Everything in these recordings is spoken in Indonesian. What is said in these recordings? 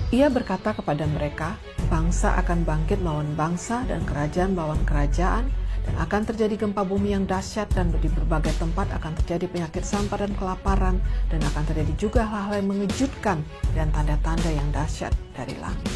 Ia berkata kepada mereka, bangsa akan bangkit lawan bangsa dan kerajaan lawan kerajaan, dan akan terjadi gempa bumi yang dahsyat, dan di berbagai tempat akan terjadi penyakit sampar dan kelaparan, dan akan terjadi juga hal-hal yang mengejutkan dan tanda-tanda yang dahsyat dari langit.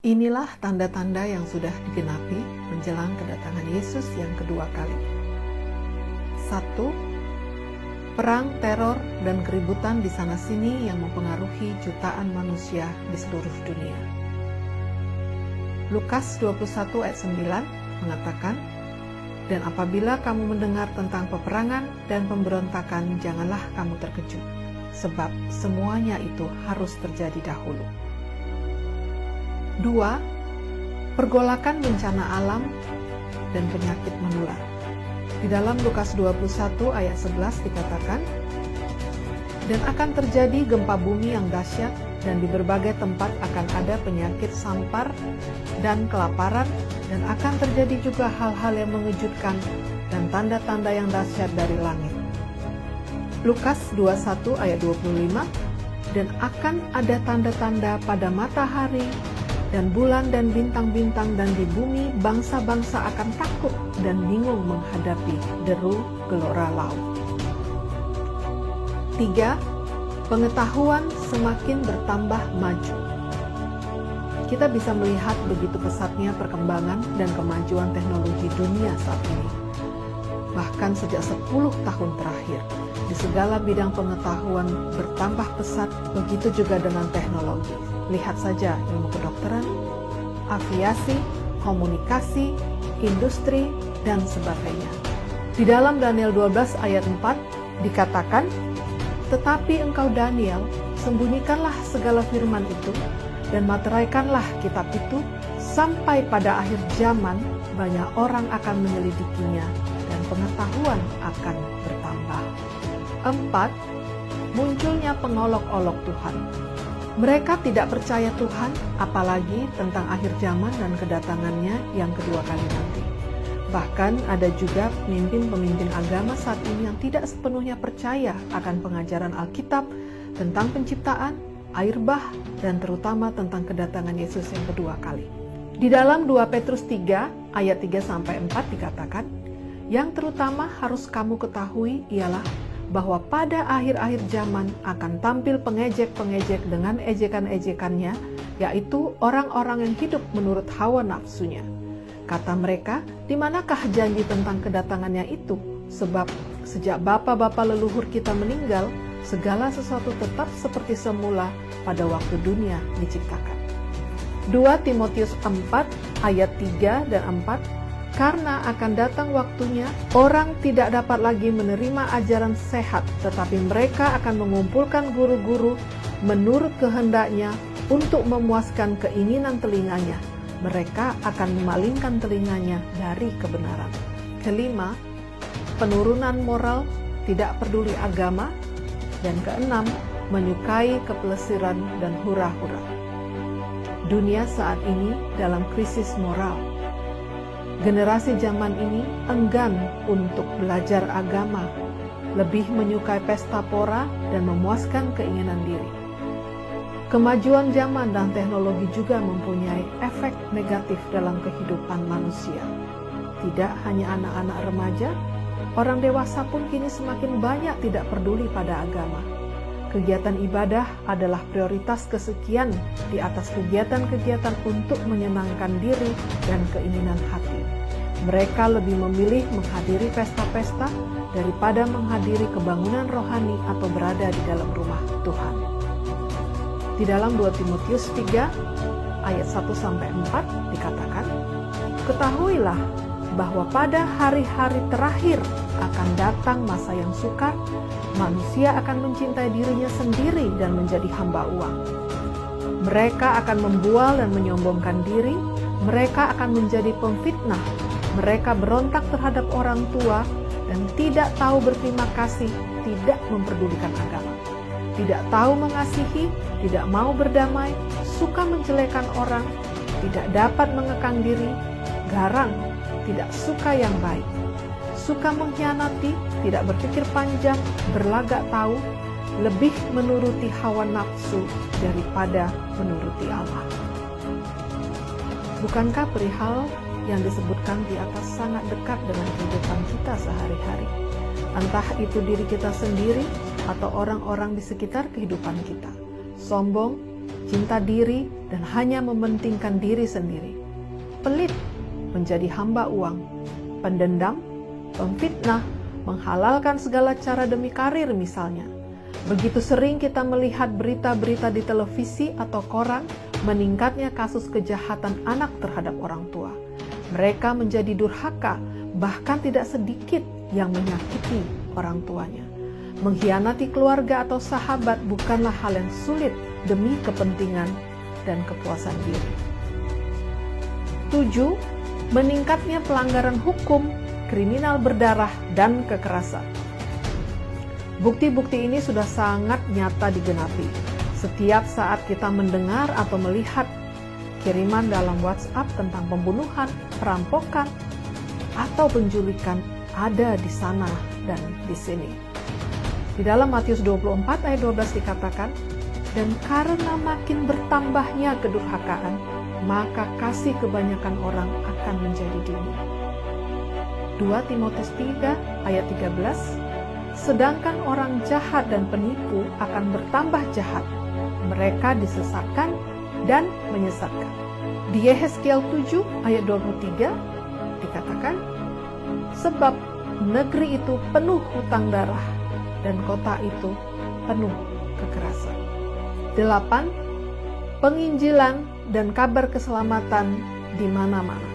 Inilah tanda-tanda yang sudah digenapi menjelang kedatangan Yesus yang kedua kali. 1. Perang, teror, dan keributan di sana-sini yang mempengaruhi jutaan manusia di seluruh dunia. Lukas 21 ayat 9 mengatakan, "Dan apabila kamu mendengar tentang peperangan dan pemberontakan, janganlah kamu terkejut, sebab semuanya itu harus terjadi dahulu." 2. Pergolakan bencana alam dan penyakit menular. Di dalam Lukas 21 ayat 11 dikatakan, "Dan akan terjadi gempa bumi yang dahsyat, dan di berbagai tempat akan ada penyakit sampar dan kelaparan, dan akan terjadi juga hal-hal yang mengejutkan dan tanda-tanda yang dahsyat dari langit." Lukas 21 ayat 25, "Dan akan ada tanda-tanda pada matahari dan bulan dan bintang-bintang, dan di bumi bangsa-bangsa akan takut dan bingung menghadapi deru gelora laut." 3. Pengetahuan semakin bertambah maju. Kita bisa melihat begitu pesatnya perkembangan dan kemajuan teknologi dunia saat ini. Bahkan sejak 10 tahun terakhir, di segala bidang pengetahuan bertambah pesat, begitu juga dengan teknologi. Lihat saja ilmu kedokteran, aviasi, komunikasi, industri, dan sebagainya. Di dalam Daniel 12 ayat 4 dikatakan, "Tetapi engkau Daniel, sembunyikanlah segala firman itu, dan materaikanlah kitab itu, sampai pada akhir zaman banyak orang akan menyelidikinya, dan pengetahuan akan bertambah." 4. Munculnya pengolok-olok Tuhan. Mereka tidak percaya Tuhan, apalagi tentang akhir zaman dan kedatangannya yang kedua kali nanti. Bahkan ada juga pemimpin-pemimpin agama saat ini yang tidak sepenuhnya percaya akan pengajaran Alkitab tentang penciptaan, air bah, dan terutama tentang kedatangan Yesus yang kedua kali. Di dalam 2 Petrus 3 ayat 3-4 dikatakan, "Yang terutama harus kamu ketahui ialah bahwa pada akhir-akhir zaman akan tampil pengejek-pengejek dengan ejekan-ejekannya, yaitu orang-orang yang hidup menurut hawa nafsunya. Kata mereka, di manakah janji tentang kedatangannya itu? Sebab sejak bapa-bapa leluhur kita meninggal, segala sesuatu tetap seperti semula pada waktu dunia diciptakan." 2 Timotius 4 ayat 3 dan 4, "Karena akan datang waktunya, orang tidak dapat lagi menerima ajaran sehat, tetapi mereka akan mengumpulkan guru-guru menurut kehendaknya untuk memuaskan keinginan telinganya. Mereka akan memalingkan telinganya dari kebenaran." 5. Penurunan moral, tidak peduli agama. Dan 6. Menyukai kepelesiran dan hura-hura. Dunia saat ini dalam krisis moral. Generasi zaman ini enggan untuk belajar agama, lebih menyukai pesta pora dan memuaskan keinginan diri. Kemajuan zaman dan teknologi juga mempunyai efek negatif dalam kehidupan manusia. Tidak hanya anak-anak remaja, orang dewasa pun kini semakin banyak tidak peduli pada agama. Kegiatan ibadah adalah prioritas kesekian di atas kegiatan-kegiatan untuk menyenangkan diri dan keinginan hati. Mereka lebih memilih menghadiri pesta-pesta daripada menghadiri kebangunan rohani atau berada di dalam rumah Tuhan. Di dalam 2 Timotius 3 ayat 1-4 dikatakan, "Ketahuilah bahwa pada hari-hari terakhir akan datang masa yang sukar, manusia akan mencintai dirinya sendiri dan menjadi hamba uang. Mereka akan membual dan menyombongkan diri, mereka akan menjadi pemfitnah, mereka berontak terhadap orang tua, dan tidak tahu berterima kasih, tidak memperdulikan agama. Tidak tahu mengasihi, tidak mau berdamai, suka menjelekan orang, tidak dapat mengekang diri, garang, tidak suka yang baik, suka mengkhianati, tidak berpikir panjang, berlagak tahu, lebih menuruti hawa nafsu daripada menuruti Allah. Bukankah perihal yang disebutkan di atas sangat dekat dengan kehidupan kita sehari-hari? Entah itu diri kita sendiri atau orang-orang di sekitar kehidupan kita. Sombong, cinta diri, dan hanya mementingkan diri sendiri. Pelit, menjadi hamba uang. Pendendam, pemfitnah, menghalalkan segala cara demi karir misalnya. Begitu sering kita melihat berita-berita di televisi atau koran meningkatnya kasus kejahatan anak terhadap orang tua. Mereka menjadi durhaka, bahkan tidak sedikit yang menyakiti orang tuanya. Mengkhianati keluarga atau sahabat bukanlah hal yang sulit demi kepentingan dan kepuasan diri. 7. Meningkatnya pelanggaran hukum, kriminal berdarah, dan kekerasan. Bukti-bukti ini sudah sangat nyata digenapi. Setiap saat kita mendengar atau melihat kiriman dalam WhatsApp tentang pembunuhan, perampokan, atau penculikan ada di sana dan di sini. Di dalam Matius 24 ayat 12 dikatakan, dan karena makin bertambahnya kedurhakaan, maka kasih kebanyakan orang akan menjadi dingin. 2 Timotius 3 ayat 13, sedangkan orang jahat dan penipu akan bertambah jahat. Mereka disesatkan dan menyesatkan. Di Yehezkiel 7 ayat 23 dikatakan, sebab negeri itu penuh hutang darah dan kota itu penuh kekerasan. 8. Penginjilan dan kabar keselamatan di mana-mana.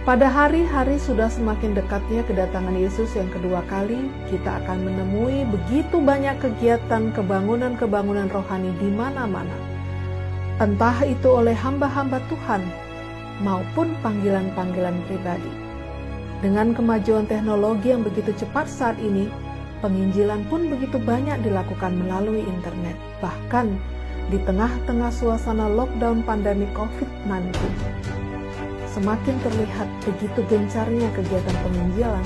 Pada hari-hari sudah semakin dekatnya kedatangan Yesus yang kedua kali, kita akan menemui begitu banyak kegiatan kebangunan-kebangunan rohani di mana-mana. Entah itu oleh hamba-hamba Tuhan maupun panggilan-panggilan pribadi. Dengan kemajuan teknologi yang begitu cepat saat ini, penginjilan pun begitu banyak dilakukan melalui internet. Bahkan di tengah-tengah suasana lockdown pandemi COVID-19, semakin terlihat begitu gencarnya kegiatan penginjilan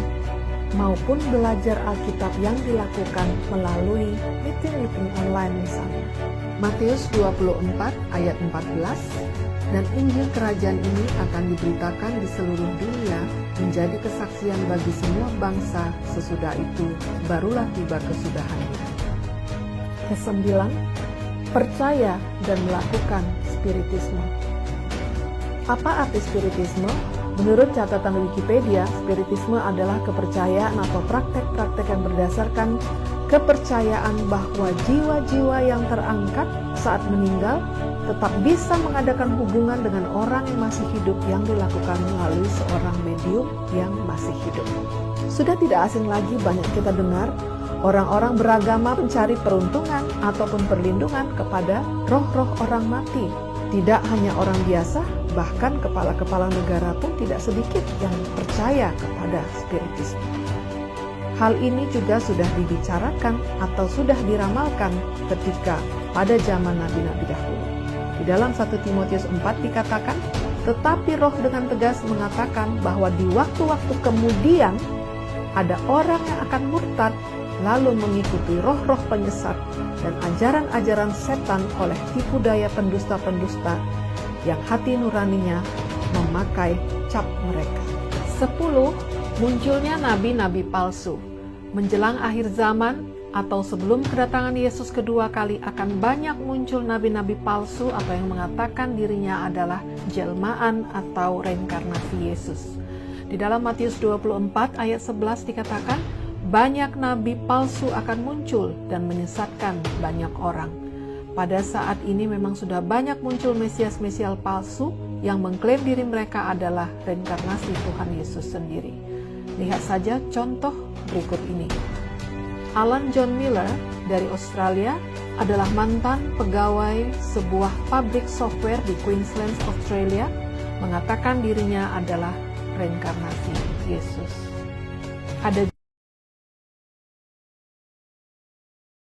maupun belajar Alkitab yang dilakukan melalui meeting-meeting online misalnya. Matius 24 ayat 14, dan Injil Kerajaan ini akan diberitakan di seluruh dunia menjadi kesaksian bagi semua bangsa, sesudah itu barulah tiba kesudahannya. Ke-9, percaya dan melakukan spiritisme. Apa arti spiritisme? Menurut catatan Wikipedia, spiritisme adalah kepercayaan atau praktek-praktek yang berdasarkan kepercayaan bahwa jiwa-jiwa yang terangkat saat meninggal tetap bisa mengadakan hubungan dengan orang yang masih hidup yang dilakukan melalui seorang medium yang masih hidup. Sudah tidak asing lagi banyak kita dengar orang-orang beragama mencari peruntungan ataupun perlindungan kepada roh-roh orang mati. Tidak hanya orang biasa, bahkan kepala-kepala negara pun tidak sedikit yang percaya kepada spiritisme. Hal ini juga sudah dibicarakan atau sudah diramalkan ketika pada zaman nabi-nabi dahulu. Di dalam 1 Timotius 4 dikatakan, tetapi Roh dengan tegas mengatakan bahwa di waktu-waktu kemudian ada orang yang akan murtad lalu mengikuti roh-roh penyesat dan ajaran-ajaran setan oleh tipu daya pendusta-pendusta yang hati nuraninya memakai cap mereka. 10. Munculnya nabi-nabi palsu. Menjelang akhir zaman atau sebelum kedatangan Yesus kedua kali akan banyak muncul nabi-nabi palsu atau yang mengatakan dirinya adalah jelmaan atau reinkarnasi Yesus. Di dalam Matius 24 ayat 11 dikatakan, banyak nabi palsu akan muncul dan menyesatkan banyak orang. Pada saat ini memang sudah banyak muncul mesias-mesial palsu yang mengklaim diri mereka adalah reinkarnasi Tuhan Yesus sendiri. Lihat saja contoh berikut ini. Alan John Miller dari Australia adalah mantan pegawai sebuah pabrik software di Queensland, Australia, mengatakan dirinya adalah reinkarnasi Yesus. Ada